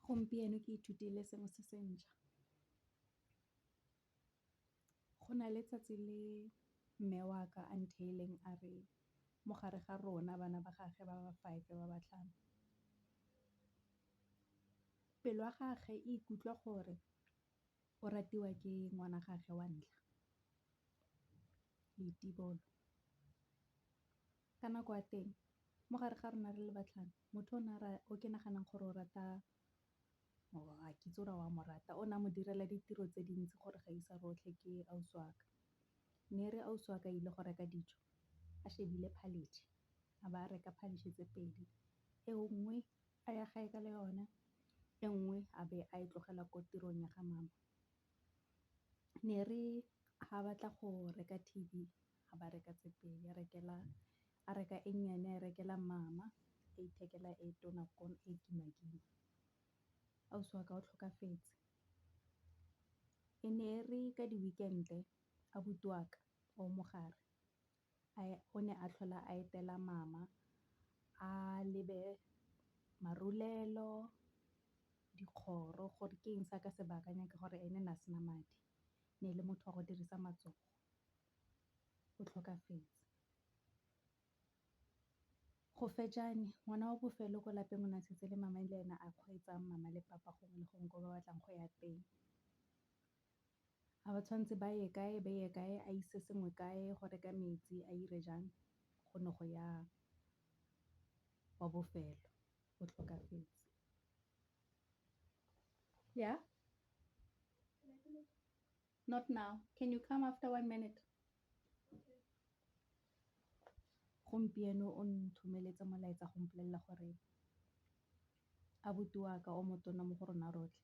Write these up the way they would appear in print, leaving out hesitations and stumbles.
Gompieno ke ithutile sengwe se se ntšha. Go na le tsatsi le mme wa ka a ntheileng a re mo gare ga rona bana ba gage ba ba 5 ba ba tlhano, pelo ya gage e ikutlwa gore o ratiwa ke ngwana gage wa ntlha, Leitibolo. Ka nako ya teng mo gare ga rona re le batlhano, motho o ke naganang gore o rata, ga ke itse gore wa mo rata, o ne a mo direla ditiro tse dintsi gore ga isa rotlhe ke ausi wa ka. Ne re ausi wa ka ile go reka dijo a shebile phaletšhe, a ba a reka phaletšhe tse 2, e nngwe a ya gae ka le yone, e nngwe a be a e tlogela ko tirong ya ga mama. Ne re ga batla go reka T_V ga ba reka tse 2, a reka e nnyane a rekela mama, a ithekela e tona e kima-kima. Ausi wa ka o tlhokafetse. E ne re ka di-weekend-e abuti wa ka o mogare o ne a tlhola a etela mama a lebe marulelo, dikgoro gore ke eng sa ka se baakanya ke gore ene na sena madi, ne e le motho wa go dirisa matsogo, o tlhokafetse. Go fetšane ngwana wa bofelo ko lapeng o ne a setse le mama le ena a kgweetsang mama le papa gongwe le gongwe ko ba batlang go ya teng. Ga ba tshwanetse ba ye kae ba ye kae, a ise sengwe kae go reka metsi a 'ire jang, go ne go ya wa bofelo o tlhokafetse. Yeah? Not now. Can you come after 1 minute? Gompieno o nthomeletse molaetsa go mpolelela gore abuti wa ka o motona mo go rona rotlhe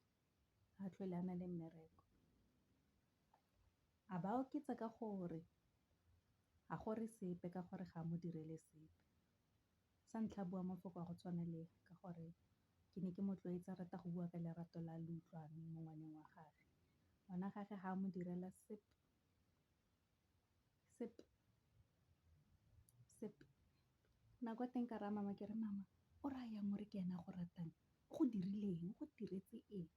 ga tlhole a na le mmereko. A ba oketsa ka gore ga gore sepe ka gore ga a mo direle sepe. Sa ntlha a bua mafoko a go tshwana le ka gore ke ne ke mo tlwaetse a rata go bua ka lerato la le utlwang mo ngwaneng wa gage. Ngwana gage ga a mo direla sepe. Nako teng ka raya mama ke re, mama o raya yang gore ke ena a go ratang, o go dirileng, o go diretse eng?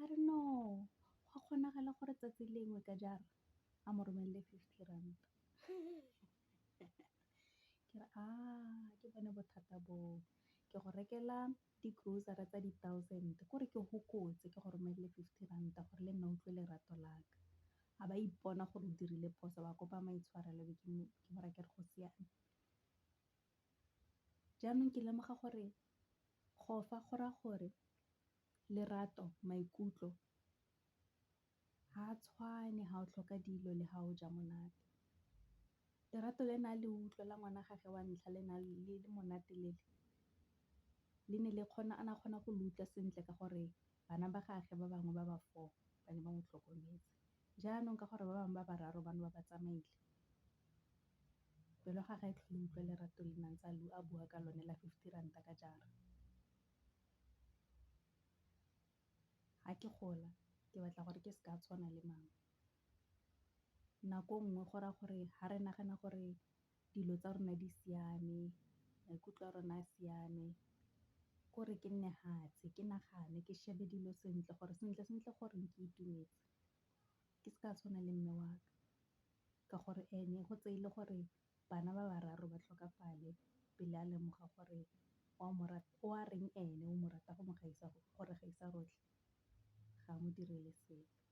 A re no, go a kgonagala gore tsatsi lengwe ka jara a mo romelele 50 ranta. Ke re ke bone bothata boo, ke go rekela di-grocery tsa di-1,000 kore ke gokotse ke go romelele 50 ranta gore le nna utlwe lerato la ka. A ba ipona gore o dirile phoso, ba kopa maitshwarelo be ke mo raya ke re go siame. Jaanong ke lemoga gore go fa go raya gore lerato, maikutlo ga a tshwane ga o tlhoka dilo le ga o ja monate. Lerato le na le utlwa la ngwana gage wa ntlha le le monate le ne a kgona go le utlwa sentle ka gore bana ba gage ba bangwe ba ba 4 ba ne ba mo tlhokometse. Jaanong ka gore ba bangwe ba bararo bane ba ba tsamaile, pelo ga ga e tlhole utlwa lerato le ntse a bua ka lone la 50 ranta ka jara. Ga ke gola ke batla gore ke seka tshwana le mama. Nako nngwe go raya gore ga re nagana gore dilo tsa rona di siame, maikutlo a rona a siame, kore ke nne fatshe ke nagane ke shebe dilo sentle gore sentle gore ke itumetse, ke seka tshwana le mme wa ka gore ene go tseile gore bana ba bararo ba tlhokafale pele a lemoga gore o a reng ene o mo rata go mo gaisa gore gaisa rotlhe ga a mo direle sepe.